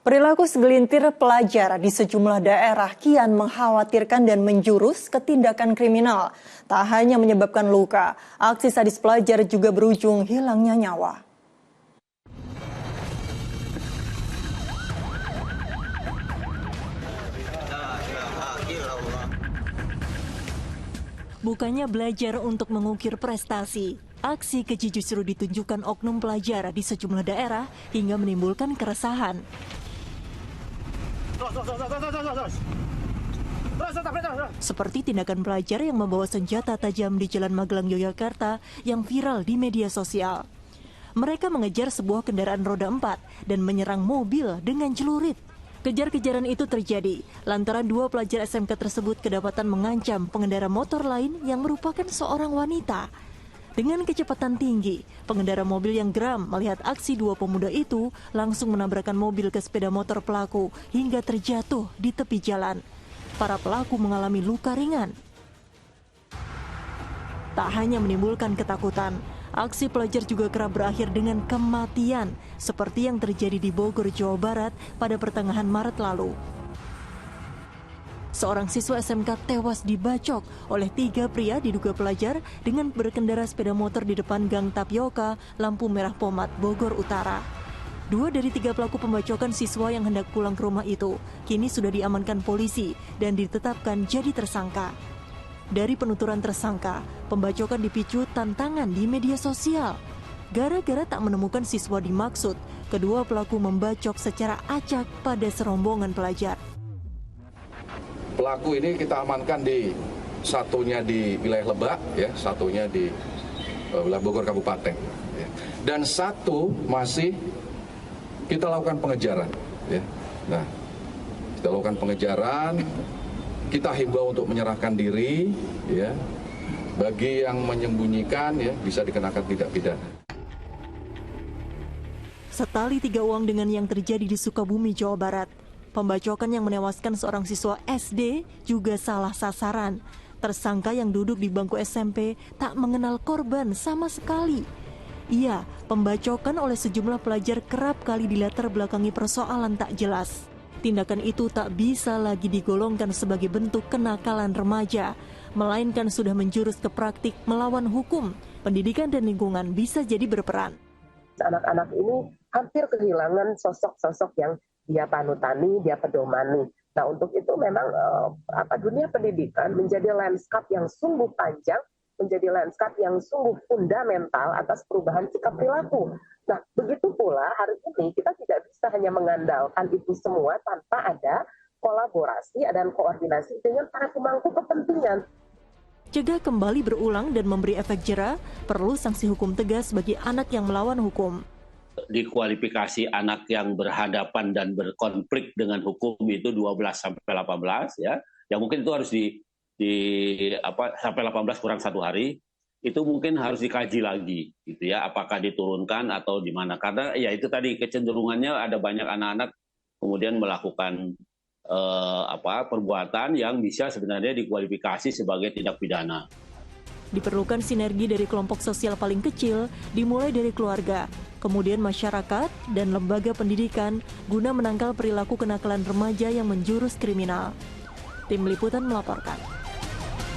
Perilaku segelintir pelajar di sejumlah daerah kian mengkhawatirkan dan menjurus ke tindakan kriminal. Tak hanya menyebabkan luka, aksi sadis pelajar juga berujung hilangnya nyawa. Bukannya belajar untuk mengukir prestasi, aksi keji justru ditunjukkan oknum pelajar di sejumlah daerah hingga menimbulkan keresahan. Seperti tindakan pelajar yang membawa senjata tajam di Jalan Magelang, Yogyakarta yang viral di media sosial. Mereka mengejar sebuah kendaraan roda 4 dan menyerang mobil dengan celurit. Kejar-kejaran itu terjadi lantaran dua pelajar SMK tersebut kedapatan mengancam pengendara motor lain yang merupakan seorang wanita. Dengan kecepatan tinggi, pengendara mobil yang geram melihat aksi dua pemuda itu langsung menabrakkan mobil ke sepeda motor pelaku hingga terjatuh di tepi jalan. Para pelaku mengalami luka ringan. Tak hanya menimbulkan ketakutan, aksi pelajar juga kerap berakhir dengan kematian, seperti yang terjadi di Bogor, Jawa Barat pada pertengahan Maret lalu. Seorang siswa SMK tewas dibacok oleh 3 pria diduga pelajar dengan berkendara sepeda motor di depan Gang Tapioka, Lampu Merah Pomat, Bogor Utara. 2 dari 3 pelaku pembacokan siswa yang hendak pulang ke rumah itu kini sudah diamankan polisi dan ditetapkan jadi tersangka. Dari penuturan tersangka, pembacokan dipicu tantangan di media sosial. Gara-gara tak menemukan siswa dimaksud, kedua pelaku membacok secara acak pada serombongan pelajar. Pelaku ini kita amankan satunya di wilayah Lebak, ya, satunya di wilayah Bogor Kabupaten, ya. Dan satu masih kita lakukan pengejaran. Ya. Nah, kita lakukan pengejaran, kita himbau untuk menyerahkan diri, ya. Bagi yang menyembunyikan, ya, bisa dikenakan tindak pidana. Setali 3 uang dengan yang terjadi di Sukabumi, Jawa Barat. Pembacokan yang menewaskan seorang siswa SD juga salah sasaran. Tersangka yang duduk di bangku SMP tak mengenal korban sama sekali. Iya, pembacokan oleh sejumlah pelajar kerap kali dilatar belakangi persoalan tak jelas. Tindakan itu tak bisa lagi digolongkan sebagai bentuk kenakalan remaja, melainkan sudah menjurus ke praktik melawan hukum. Pendidikan dan lingkungan bisa jadi berperan. Anak-anak ini hampir kehilangan sosok-sosok yang dia panutani, dia pedomani. Nah, untuk itu memang dunia pendidikan menjadi lanskap yang sungguh panjang, menjadi lanskap yang sungguh fundamental atas perubahan sikap perilaku. Nah, begitu pula hari ini kita tidak bisa hanya mengandalkan itu semua tanpa ada kolaborasi dan koordinasi dengan para pemangku kepentingan. Cegah kembali berulang dan memberi efek jera, perlu sanksi hukum tegas bagi anak yang melawan hukum. Dikualifikasi anak yang berhadapan dan berkonflik dengan hukum itu 12 sampai 18, ya. Yang mungkin itu harus sampai 18 kurang 1 hari, itu mungkin harus dikaji lagi gitu ya, apakah diturunkan atau di mana. Karena ya itu tadi kecenderungannya ada banyak anak-anak kemudian melakukan perbuatan yang bisa sebenarnya dikualifikasi sebagai tindak pidana. Diperlukan sinergi dari kelompok sosial paling kecil, dimulai dari keluarga, kemudian masyarakat dan lembaga pendidikan guna menangkal perilaku kenakalan remaja yang menjurus kriminal. Tim Liputan melaporkan.